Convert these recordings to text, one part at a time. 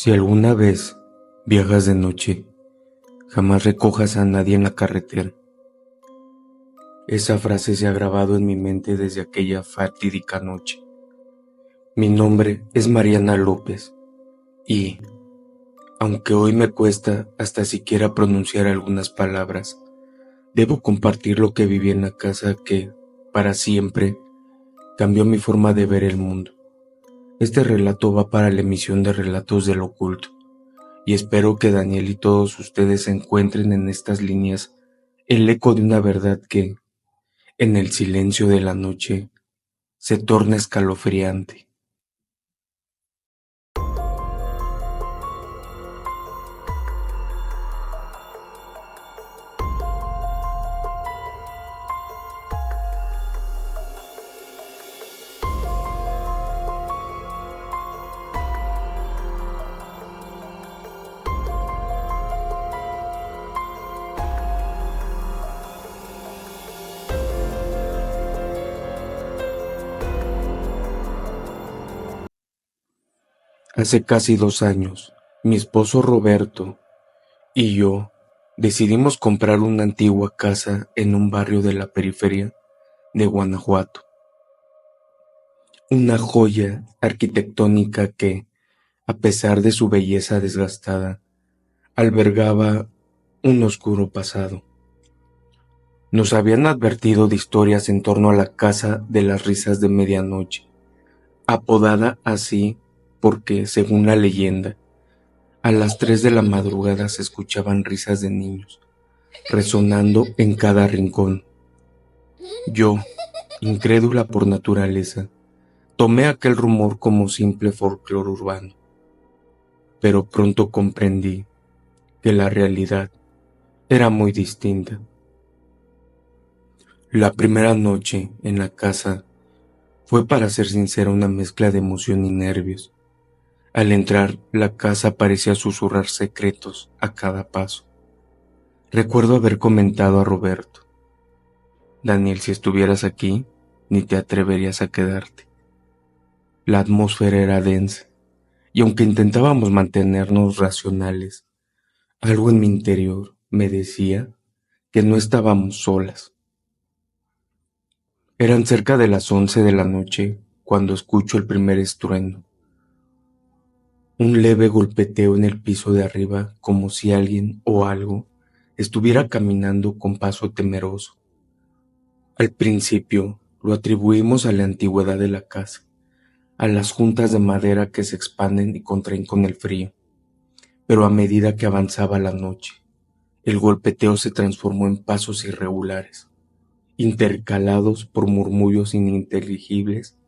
Si alguna vez viajas de noche, jamás recojas a nadie en la carretera. Esa frase se ha grabado en mi mente desde aquella fatídica noche. Mi nombre es Mariana López y, aunque hoy me cuesta hasta siquiera pronunciar algunas palabras, debo compartir lo que viví en la casa que, para siempre, cambió mi forma de ver el mundo. Este relato va para la emisión de Relatos del Oculto. Y espero que Daniel y todos ustedes encuentren en estas líneas el eco de una verdad que, en el silencio de la noche, se torna escalofriante. Hace casi 2 años, mi esposo Roberto y yo decidimos comprar una antigua casa en un barrio de la periferia de Guanajuato. Una joya arquitectónica que, a pesar de su belleza desgastada, albergaba un oscuro pasado. Nos habían advertido de historias en torno a la casa de las risas de medianoche, apodada así porque, según la leyenda, a las 3 de la madrugada se escuchaban risas de niños, resonando en cada rincón. Yo, incrédula por naturaleza, tomé aquel rumor como simple folclore urbano, pero pronto comprendí que la realidad era muy distinta. La primera noche en la casa fue, para ser sincera, una mezcla de emoción y nervios. Al entrar, la casa parecía susurrar secretos a cada paso. Recuerdo haber comentado a Roberto: Daniel, si estuvieras aquí, ni te atreverías a quedarte. La atmósfera era densa, y aunque intentábamos mantenernos racionales, algo en mi interior me decía que no estábamos solas. Eran cerca de las 11 de la noche cuando escucho el primer estruendo. Un leve golpeteo en el piso de arriba, como si alguien o algo estuviera caminando con paso temeroso. Al principio lo atribuimos a la antigüedad de la casa, a las juntas de madera que se expanden y contraen con el frío, pero a medida que avanzaba la noche, el golpeteo se transformó en pasos irregulares, intercalados por murmullos ininteligibles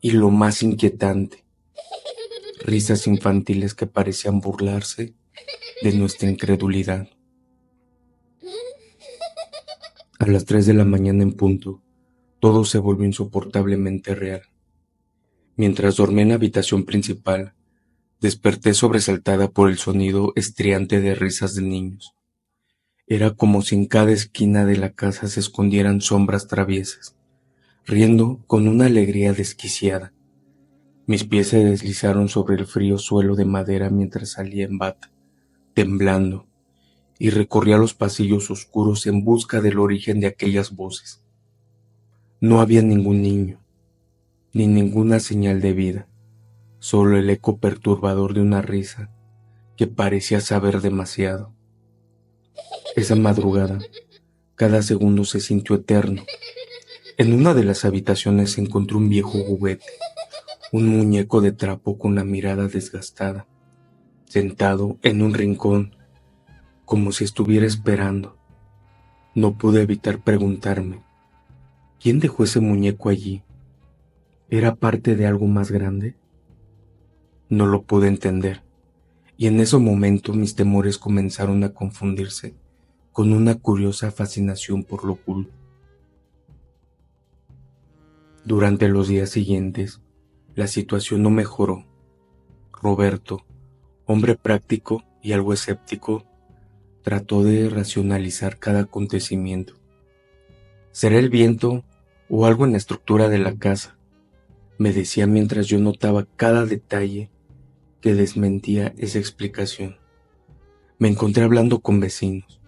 y, lo más inquietante, risas infantiles que parecían burlarse de nuestra incredulidad. A las 3 de la mañana en punto, todo se volvió insoportablemente real. Mientras dormía en la habitación principal, desperté sobresaltada por el sonido estridente de risas de niños. Era como si en cada esquina de la casa se escondieran sombras traviesas, riendo con una alegría desquiciada. Mis pies se deslizaron sobre el frío suelo de madera mientras salía en bata, temblando, y recorría los pasillos oscuros en busca del origen de aquellas voces. No había ningún niño, ni ninguna señal de vida, solo el eco perturbador de una risa que parecía saber demasiado. Esa madrugada, cada segundo se sintió eterno. En una de las habitaciones se encontró un viejo juguete, un muñeco de trapo con la mirada desgastada, sentado en un rincón, como si estuviera esperando. No pude evitar preguntarme, ¿quién dejó ese muñeco allí? ¿Era parte de algo más grande? No lo pude entender, y en ese momento mis temores comenzaron a confundirse con una curiosa fascinación por lo oculto. Durante los días siguientes, la situación no mejoró. Roberto, hombre práctico y algo escéptico, trató de racionalizar cada acontecimiento. ¿Será el viento o algo en la estructura de la casa?, me decía mientras yo notaba cada detalle que desmentía esa explicación. Me encontré hablando con vecinos,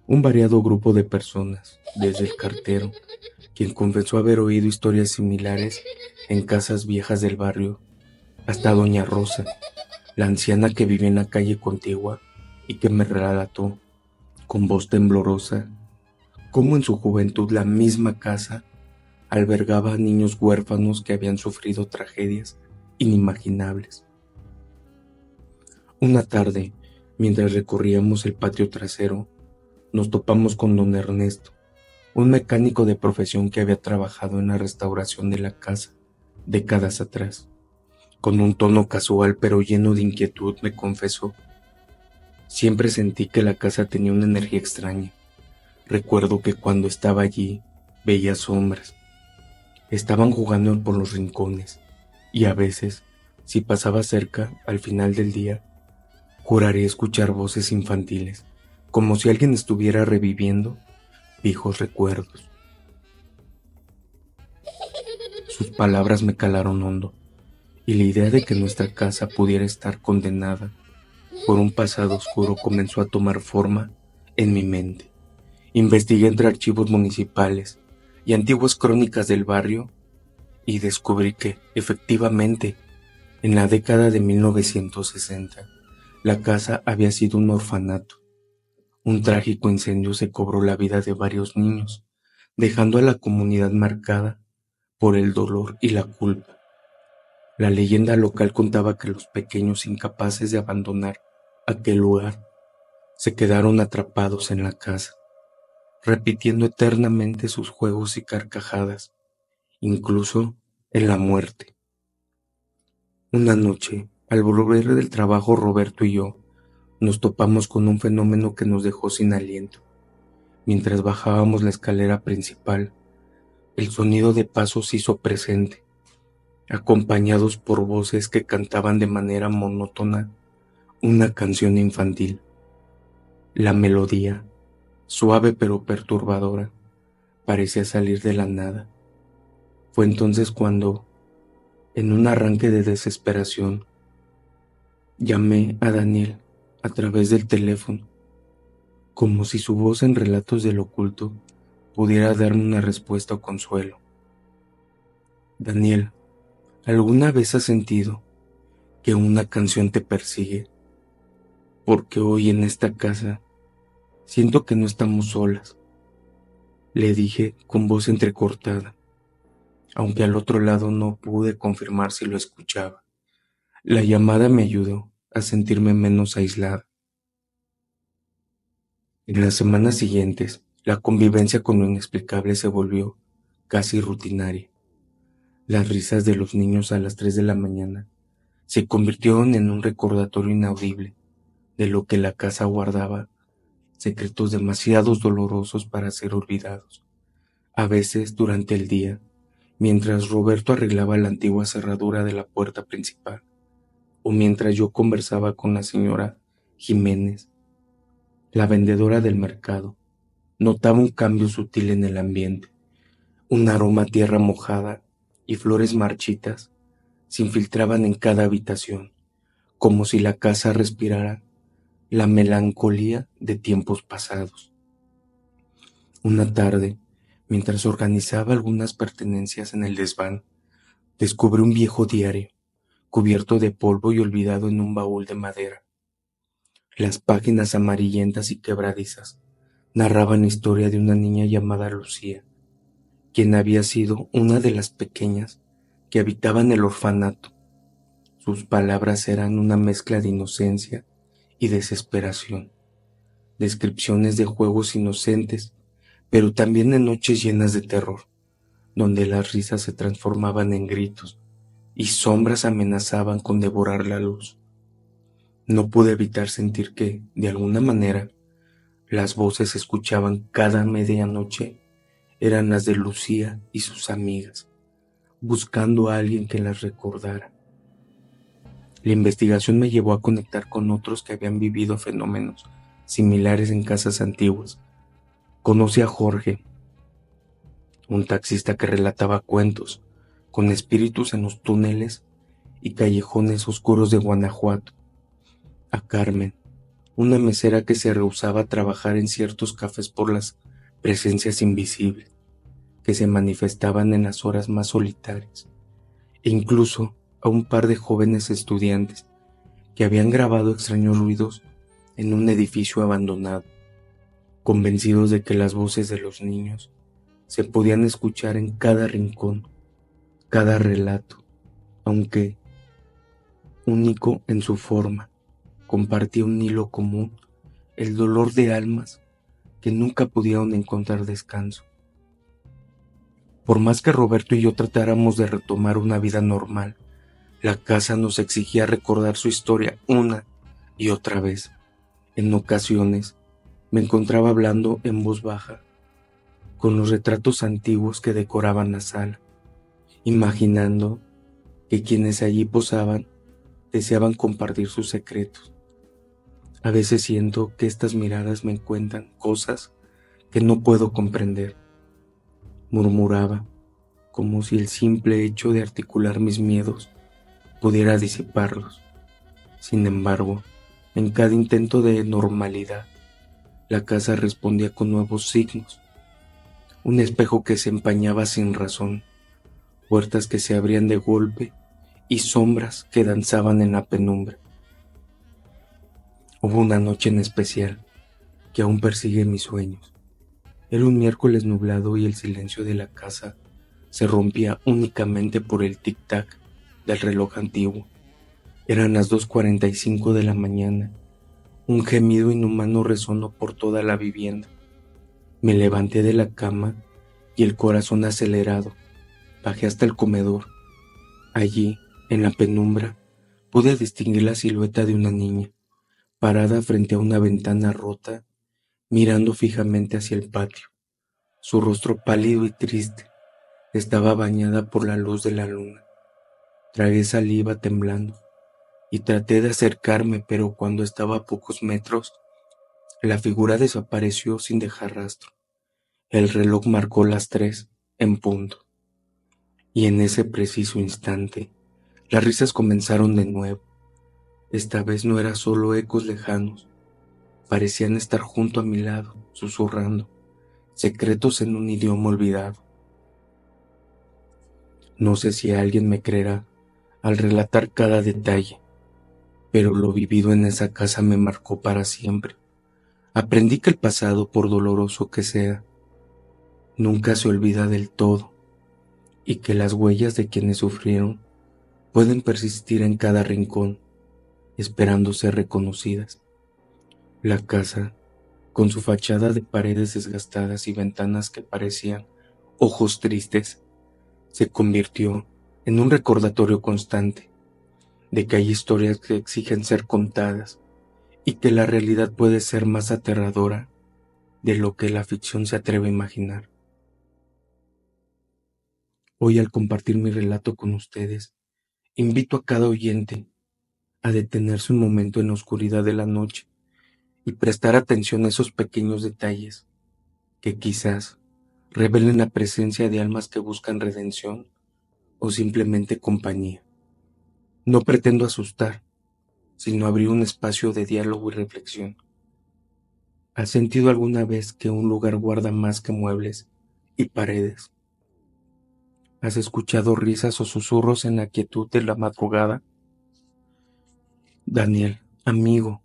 un variado grupo de personas, desde el cartero, quien confesó haber oído historias similares en casas viejas del barrio, hasta doña Rosa, la anciana que vivía en la calle contigua y que me relató, con voz temblorosa, cómo en su juventud la misma casa albergaba a niños huérfanos que habían sufrido tragedias inimaginables. Una tarde, mientras recorríamos el patio trasero, nos topamos con don Ernesto, un mecánico de profesión que había trabajado en la restauración de la casa décadas atrás. Con un tono casual pero lleno de inquietud me confesó: siempre sentí que la casa tenía una energía extraña. Recuerdo que cuando estaba allí veía sombras. Estaban jugando por los rincones y a veces, si pasaba cerca al final del día, juraría escuchar voces infantiles, como si alguien estuviera reviviendo viejos recuerdos. Sus palabras me calaron hondo, y la idea de que nuestra casa pudiera estar condenada por un pasado oscuro comenzó a tomar forma en mi mente. Investigué entre archivos municipales y antiguas crónicas del barrio y descubrí que, efectivamente, en la década de 1960, la casa había sido un orfanato. Un trágico incendio se cobró la vida de varios niños, dejando a la comunidad marcada por el dolor y la culpa. La leyenda local contaba que los pequeños, incapaces de abandonar aquel lugar, se quedaron atrapados en la casa, repitiendo eternamente sus juegos y carcajadas, incluso en la muerte. Una noche, al volver del trabajo, Roberto y yo nos topamos con un fenómeno que nos dejó sin aliento. Mientras bajábamos la escalera principal, el sonido de pasos se hizo presente, acompañados por voces que cantaban de manera monótona una canción infantil. La melodía, suave pero perturbadora, parecía salir de la nada. Fue entonces cuando, en un arranque de desesperación, llamé a Daniel a través del teléfono, como si su voz en relatos del oculto pudiera darme una respuesta o consuelo. Daniel, ¿alguna vez has sentido que una canción te persigue? Porque hoy en esta casa siento que no estamos solas, le dije con voz entrecortada, aunque al otro lado no pude confirmar si lo escuchaba. La llamada me ayudó a sentirme menos aislada. En las semanas siguientes, la convivencia con lo inexplicable se volvió casi rutinaria. Las risas de los niños a las 3 de la mañana se convirtieron en un recordatorio inaudible de lo que la casa guardaba, secretos demasiado dolorosos para ser olvidados. A veces, durante el día, mientras Roberto arreglaba la antigua cerradura de la puerta principal, o mientras yo conversaba con la señora Jiménez, la vendedora del mercado, notaba un cambio sutil en el ambiente. Un aroma a tierra mojada y flores marchitas se infiltraban en cada habitación, como si la casa respirara la melancolía de tiempos pasados. Una tarde, mientras organizaba algunas pertenencias en el desván, descubrí un viejo diario, cubierto de polvo y olvidado en un baúl de madera. Las páginas amarillentas y quebradizas narraban la historia de una niña llamada Lucía, quien había sido una de las pequeñas que habitaban el orfanato. Sus palabras eran una mezcla de inocencia y desesperación, descripciones de juegos inocentes, pero también de noches llenas de terror, donde las risas se transformaban en gritos y sombras amenazaban con devorar la luz. No pude evitar sentir que, de alguna manera, las voces se escuchaban cada medianoche eran las de Lucía y sus amigas, buscando a alguien que las recordara. La investigación me llevó a conectar con otros que habían vivido fenómenos similares en casas antiguas. Conocí a Jorge, un taxista que relataba cuentos con espíritus en los túneles y callejones oscuros de Guanajuato, a Carmen, una mesera que se rehusaba a trabajar en ciertos cafés por las presencias invisibles que se manifestaban en las horas más solitarias, e incluso a un par de jóvenes estudiantes que habían grabado extraños ruidos en un edificio abandonado, convencidos de que las voces de los niños se podían escuchar en cada rincón, cada relato, aunque único en su forma, compartía un hilo común, el dolor de almas que nunca pudieron encontrar descanso. Por más que Roberto y yo tratáramos de retomar una vida normal, la casa nos exigía recordar su historia una y otra vez. En ocasiones me encontraba hablando en voz baja con los retratos antiguos que decoraban la sala, imaginando que quienes allí posaban deseaban compartir sus secretos. A veces siento que estas miradas me cuentan cosas que no puedo comprender, murmuraba, como si el simple hecho de articular mis miedos pudiera disiparlos. Sin embargo, en cada intento de normalidad, la casa respondía con nuevos signos, un espejo que se empañaba sin razón, puertas que se abrían de golpe y sombras que danzaban en la penumbra. Hubo una noche en especial que aún persigue mis sueños. Era un miércoles nublado y el silencio de la casa se rompía únicamente por el tic-tac del reloj antiguo. Eran las 2:45 de la mañana. Un gemido inhumano resonó por toda la vivienda. Me levanté de la cama y el corazón acelerado. Bajé hasta el comedor. Allí, en la penumbra, pude distinguir la silueta de una niña, parada frente a una ventana rota, mirando fijamente hacia el patio. Su rostro pálido y triste estaba bañada por la luz de la luna. Tragué saliva temblando y traté de acercarme, pero cuando estaba a pocos metros, la figura desapareció sin dejar rastro. El reloj marcó las 3 en punto, y en ese preciso instante, las risas comenzaron de nuevo. Esta vez no eran solo ecos lejanos, parecían estar junto a mi lado, susurrando, secretos en un idioma olvidado. No sé si alguien me creerá al relatar cada detalle, pero lo vivido en esa casa me marcó para siempre. Aprendí que el pasado, por doloroso que sea, nunca se olvida del todo, y que las huellas de quienes sufrieron pueden persistir en cada rincón, esperando ser reconocidas. La casa, con su fachada de paredes desgastadas y ventanas que parecían ojos tristes, se convirtió en un recordatorio constante de que hay historias que exigen ser contadas y que la realidad puede ser más aterradora de lo que la ficción se atreve a imaginar. Hoy, al compartir mi relato con ustedes, invito a cada oyente a detenerse un momento en la oscuridad de la noche y prestar atención a esos pequeños detalles que quizás revelen la presencia de almas que buscan redención o simplemente compañía. No pretendo asustar, sino abrir un espacio de diálogo y reflexión. ¿Has sentido alguna vez que un lugar guarda más que muebles y paredes? ¿Has escuchado risas o susurros en la quietud de la madrugada? Daniel, amigo,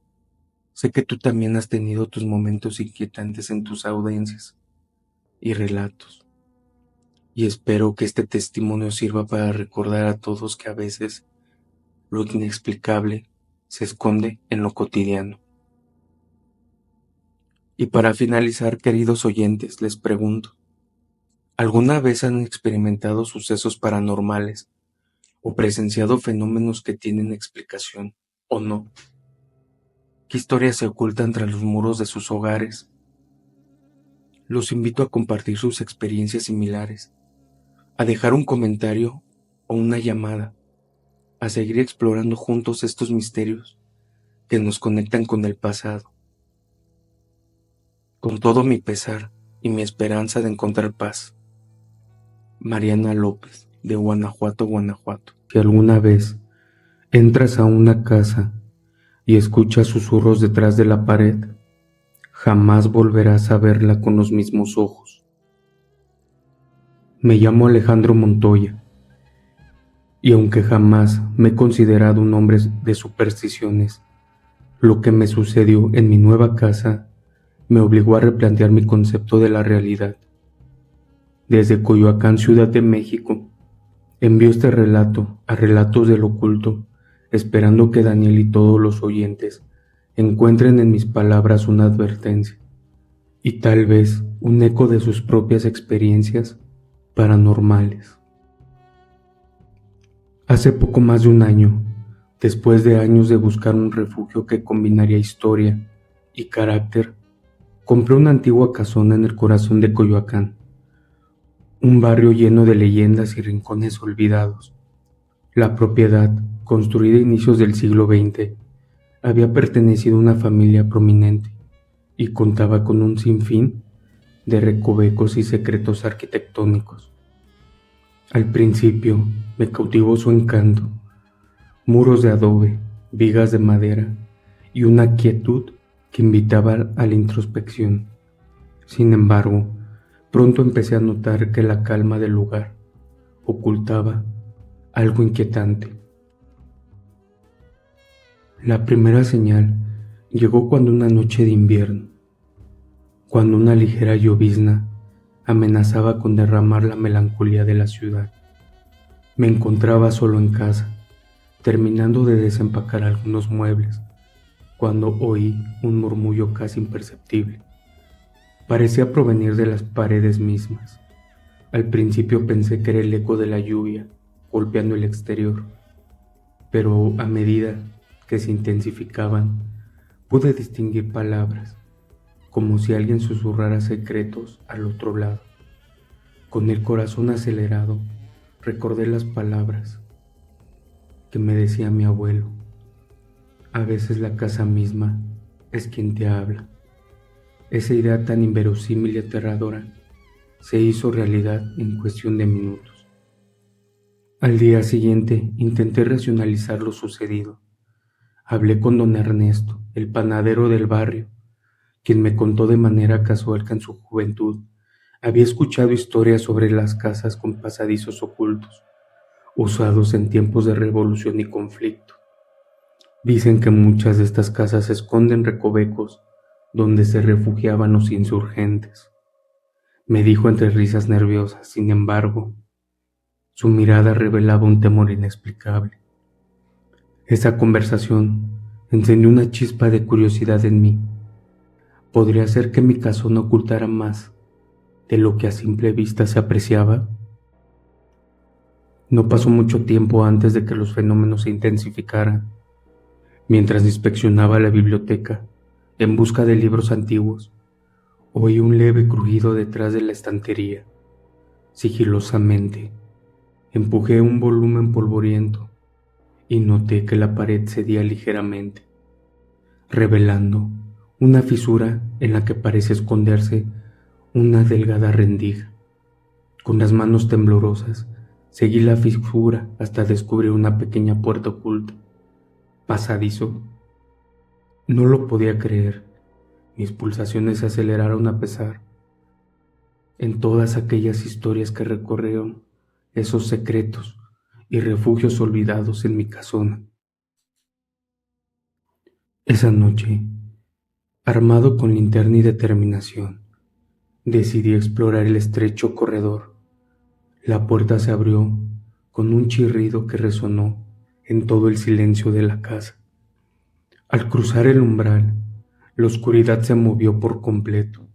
sé que tú también has tenido tus momentos inquietantes en tus audiencias y relatos, y espero que este testimonio sirva para recordar a todos que a veces lo inexplicable se esconde en lo cotidiano. Y para finalizar, queridos oyentes, les pregunto, ¿alguna vez han experimentado sucesos paranormales o presenciado fenómenos que tienen explicación o no? ¿Qué historias se ocultan tras los muros de sus hogares? Los invito a compartir sus experiencias similares, a dejar un comentario o una llamada, a seguir explorando juntos estos misterios que nos conectan con el pasado. Con todo mi pesar y mi esperanza de encontrar paz. Mariana López, de Guanajuato, Guanajuato. Si alguna vez Entras a una casa y escuchas susurros detrás de la pared. Jamás volverás a verla con los mismos ojos. Me llamo Alejandro Montoya, y aunque jamás me he considerado un hombre de supersticiones, lo que me sucedió en mi nueva casa me obligó a replantear mi concepto de la realidad. Desde Coyoacán, Ciudad de México, envío este relato a Relatos del Oculto, esperando que Daniel y todos los oyentes encuentren en mis palabras una advertencia y tal vez un eco de sus propias experiencias paranormales. Hace poco más de un año, después de años de buscar un refugio que combinaría historia y carácter, compré una antigua casona en el corazón de Coyoacán, un barrio lleno de leyendas y rincones olvidados. La propiedad, construida a inicios del siglo XX, había pertenecido a una familia prominente y contaba con un sinfín de recovecos y secretos arquitectónicos. Al principio me cautivó su encanto, muros de adobe, vigas de madera y una quietud que invitaba a la introspección. Sin embargo, pronto empecé a notar que la calma del lugar ocultaba algo inquietante. La primera señal llegó cuando una noche de invierno, cuando una ligera llovizna amenazaba con derramar la melancolía de la ciudad. Me encontraba solo en casa, terminando de desempacar algunos muebles, cuando oí un murmullo casi imperceptible. Parecía provenir de las paredes mismas. Al principio pensé que era el eco de la lluvia golpeando el exterior, pero a medida que se intensificaban, pude distinguir palabras, como si alguien susurrara secretos al otro lado. Con el corazón acelerado, recordé las palabras que me decía mi abuelo. A veces la casa misma es quien te habla. Esa idea tan inverosímil y aterradora se hizo realidad en cuestión de minutos. Al día siguiente intenté racionalizar lo sucedido. Hablé con don Ernesto, el panadero del barrio, quien me contó de manera casual que en su juventud había escuchado historias sobre las casas con pasadizos ocultos, usados en tiempos de revolución y conflicto. Dicen que muchas de estas casas esconden recovecos donde se refugiaban los insurgentes. Me dijo entre risas nerviosas, sin embargo, su mirada revelaba un temor inexplicable. Esa conversación encendió una chispa de curiosidad en mí. ¿Podría ser que mi casona ocultara más de lo que a simple vista se apreciaba? No pasó mucho tiempo antes de que los fenómenos se intensificaran. Mientras inspeccionaba la biblioteca en busca de libros antiguos, oí un leve crujido detrás de la estantería. Sigilosamente, empujé un volumen polvoriento y noté que la pared cedía ligeramente, revelando una fisura en la que parece esconderse una delgada rendija. Con las manos temblorosas, seguí la fisura hasta descubrir una pequeña puerta oculta. Pasadizo. No lo podía creer. Mis pulsaciones se aceleraron a pesar. En todas aquellas historias que recorrieron esos secretos y refugios olvidados en mi casona. Esa noche, armado con linterna y determinación, decidí explorar el estrecho corredor. La puerta se abrió con un chirrido que resonó en todo el silencio de la casa. Al cruzar el umbral, la oscuridad se movió por completo.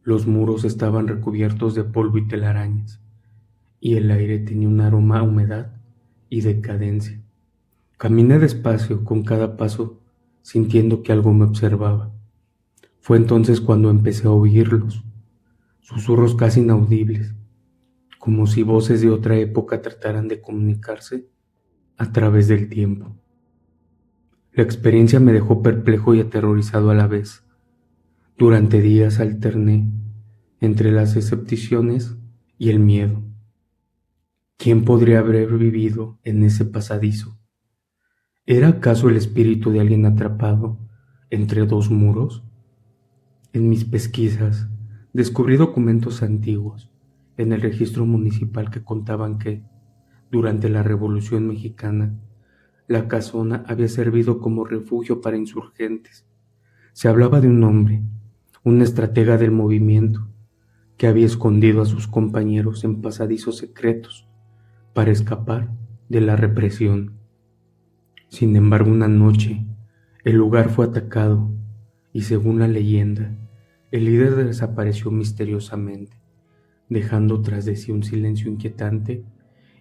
Los muros estaban recubiertos de polvo y telarañas, y el aire tenía un aroma a humedad y decadencia. Caminé despacio con cada paso, sintiendo que algo me observaba. Fue entonces cuando empecé a oírlos, susurros casi inaudibles, como si voces de otra época trataran de comunicarse a través del tiempo. La experiencia me dejó perplejo y aterrorizado a la vez. Durante días alterné entre las escepticiones y el miedo. ¿Quién podría haber vivido en ese pasadizo? ¿Era acaso el espíritu de alguien atrapado entre dos muros? En mis pesquisas descubrí documentos antiguos en el registro municipal que contaban que, durante la Revolución Mexicana, la casona había servido como refugio para insurgentes. Se hablaba de un hombre, un estratega del movimiento, que había escondido a sus compañeros en pasadizos secretos para escapar de la represión. Sin embargo, una noche, el lugar fue atacado y, según la leyenda, el líder desapareció misteriosamente, dejando tras de sí un silencio inquietante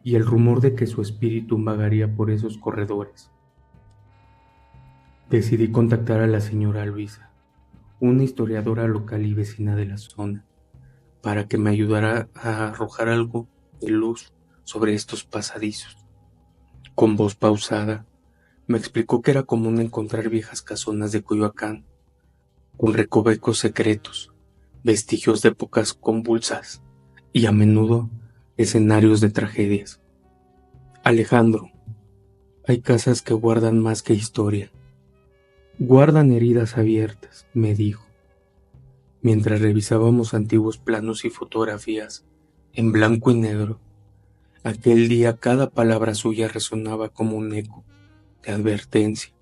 y el rumor de que su espíritu vagaría por esos corredores. Decidí contactar a la señora Luisa, una historiadora local y vecina de la zona, para que me ayudara a arrojar algo de luz sobre estos pasadizos. Con voz pausada, me explicó que era común encontrar viejas casonas de Coyoacán, con recovecos secretos, vestigios de épocas convulsas y a menudo escenarios de tragedias. Alejandro, hay casas que guardan más que historia. Guardan heridas abiertas, me dijo, mientras revisábamos antiguos planos y fotografías en blanco y negro. Aquel día cada palabra suya resonaba como un eco de advertencia.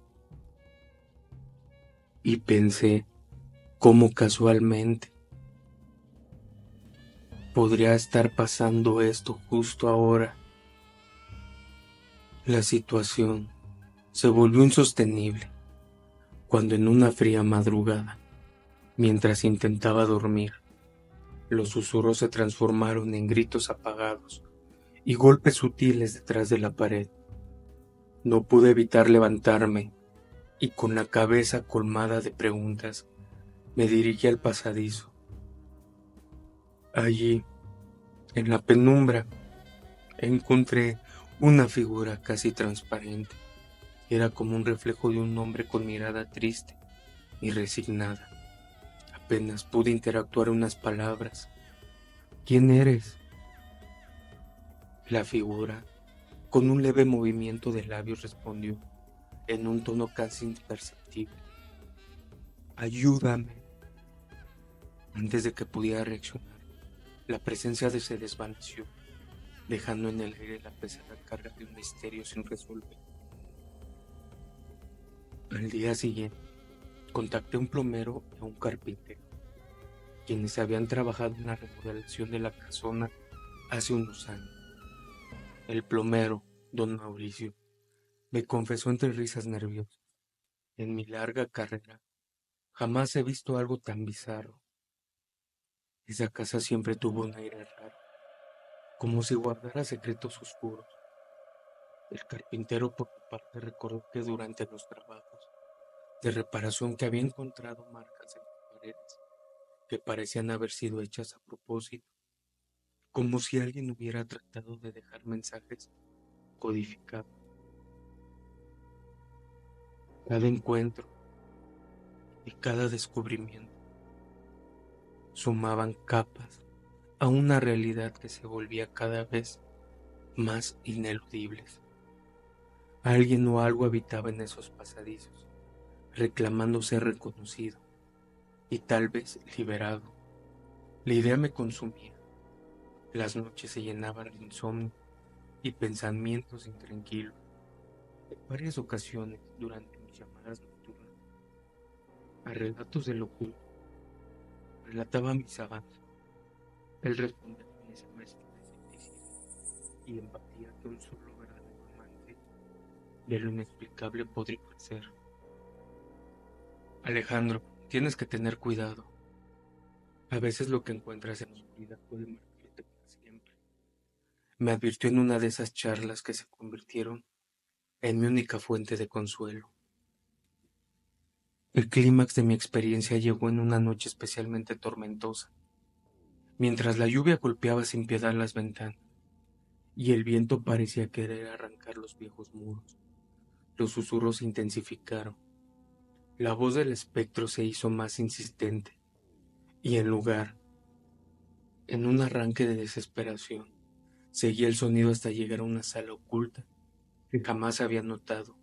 Y pensé cómo casualmente podría estar pasando esto justo ahora. La situación se volvió insostenible cuando en una fría madrugada, mientras intentaba dormir, los susurros se transformaron en gritos apagados y golpes sutiles detrás de la pared. No pude evitar levantarme y, con la cabeza colmada de preguntas, me dirigí al pasadizo. Allí, en la penumbra, encontré una figura casi transparente. Era como un reflejo de un hombre con mirada triste y resignada. Apenas pude interactuar unas palabras. ¿Quién eres? La figura, con un leve movimiento de labios, respondió, en un tono casi imperceptible. Ayúdame. Antes de que pudiera reaccionar, la presencia se desvaneció, dejando en el aire la pesada carga de un misterio sin resolver. Al día siguiente, contacté a un plomero y a un carpintero, quienes habían trabajado en la remodelación de la casona hace unos años. El plomero, don Mauricio, me confesó entre risas nerviosas: en mi larga carrera jamás he visto algo tan bizarro. Esa casa siempre tuvo un aire raro, como si guardara secretos oscuros. El carpintero, por su parte, recordó que durante los trabajos de reparación que había encontrado marcas en las paredes que parecían haber sido hechas a propósito, como si alguien hubiera tratado de dejar mensajes codificados. Cada encuentro y cada descubrimiento sumaban capas a una realidad que se volvía cada vez más ineludibles. Alguien o algo habitaba en esos pasadizos, reclamando ser reconocido y tal vez liberado. La idea me consumía. Las noches se llenaban de insomnio y pensamientos intranquilos. En varias ocasiones, durante mis llamadas nocturnas, a relatos de locura, relataba mis avances. Él respondía con esa mezcla de escepticismo y empatía que un solo verdadero amante de lo inexplicable podría ofrecer. Alejandro, tienes que tener cuidado. A veces lo que encuentras en la oscuridad puede marcarte para siempre. Me advirtió en una de esas charlas que se convirtieron en mi única fuente de consuelo. El clímax de mi experiencia llegó en una noche especialmente tormentosa, mientras la lluvia golpeaba sin piedad las ventanas y el viento parecía querer arrancar los viejos muros. Los susurros se intensificaron. La voz del espectro se hizo más insistente y, en un arranque de desesperación, seguía el sonido hasta llegar a una sala oculta que jamás había notado.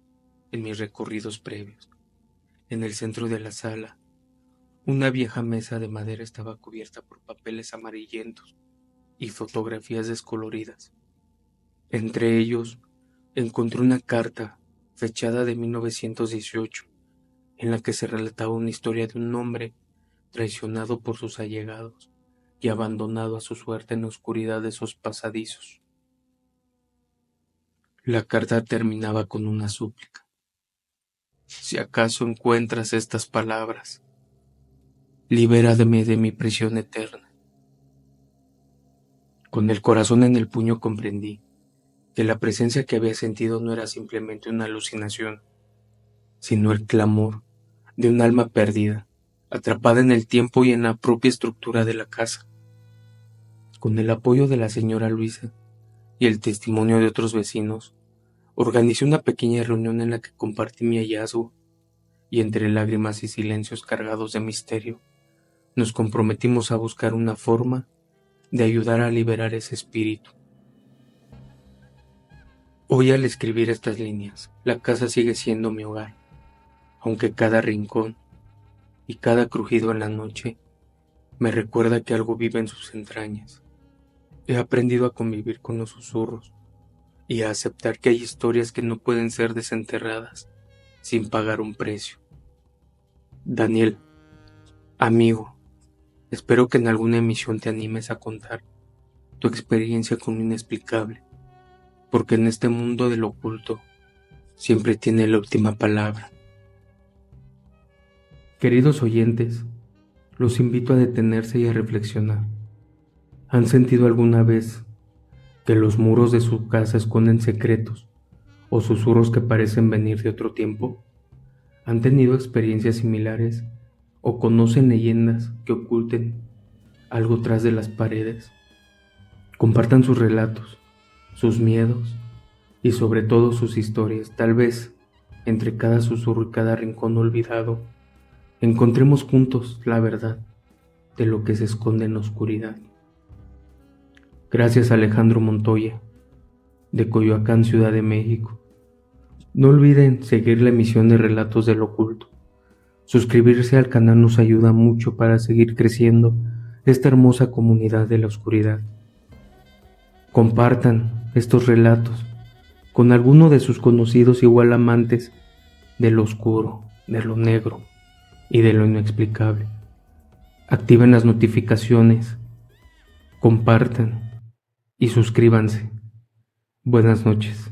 en mis recorridos previos. En el centro de la sala, una vieja mesa de madera estaba cubierta por papeles amarillentos y fotografías descoloridas. Entre ellos, encontré una carta fechada de 1918, en la que se relataba una historia de un hombre traicionado por sus allegados y abandonado a su suerte en la oscuridad de esos pasadizos. La carta terminaba con una súplica. Si acaso encuentras estas palabras, libérame de mi prisión eterna. Con el corazón en el puño comprendí que la presencia que había sentido no era simplemente una alucinación, sino el clamor de un alma perdida, atrapada en el tiempo y en la propia estructura de la casa. Con el apoyo de la señora Luisa y el testimonio de otros vecinos, organicé una pequeña reunión en la que compartí mi hallazgo y entre lágrimas y silencios cargados de misterio, nos comprometimos a buscar una forma de ayudar a liberar ese espíritu. Hoy al escribir estas líneas, la casa sigue siendo mi hogar, aunque cada rincón y cada crujido en la noche me recuerda que algo vive en sus entrañas. He aprendido a convivir con los susurros y a aceptar que hay historias que no pueden ser desenterradas sin pagar un precio. Daniel, amigo, espero que en alguna emisión te animes a contar tu experiencia con lo inexplicable, porque en este mundo del oculto siempre tiene la última palabra. Queridos oyentes, los invito a detenerse y a reflexionar. ¿Han sentido alguna vez que los muros de su casa esconden secretos o susurros que parecen venir de otro tiempo? ¿Han tenido experiencias similares o conocen leyendas que oculten algo tras de las paredes? Compartan sus relatos, sus miedos y sobre todo sus historias. Tal vez, entre cada susurro y cada rincón olvidado, encontremos juntos la verdad de lo que se esconde en la oscuridad. Gracias a Alejandro Montoya, de Coyoacán, Ciudad de México. No olviden seguir la emisión de Relatos del Oculto. Suscribirse al canal nos ayuda mucho para seguir creciendo esta hermosa comunidad de la oscuridad. Compartan estos relatos con alguno de sus conocidos igual amantes de lo oscuro, de lo negro y de lo inexplicable. Activen las notificaciones, compartan y suscríbanse. Buenas noches.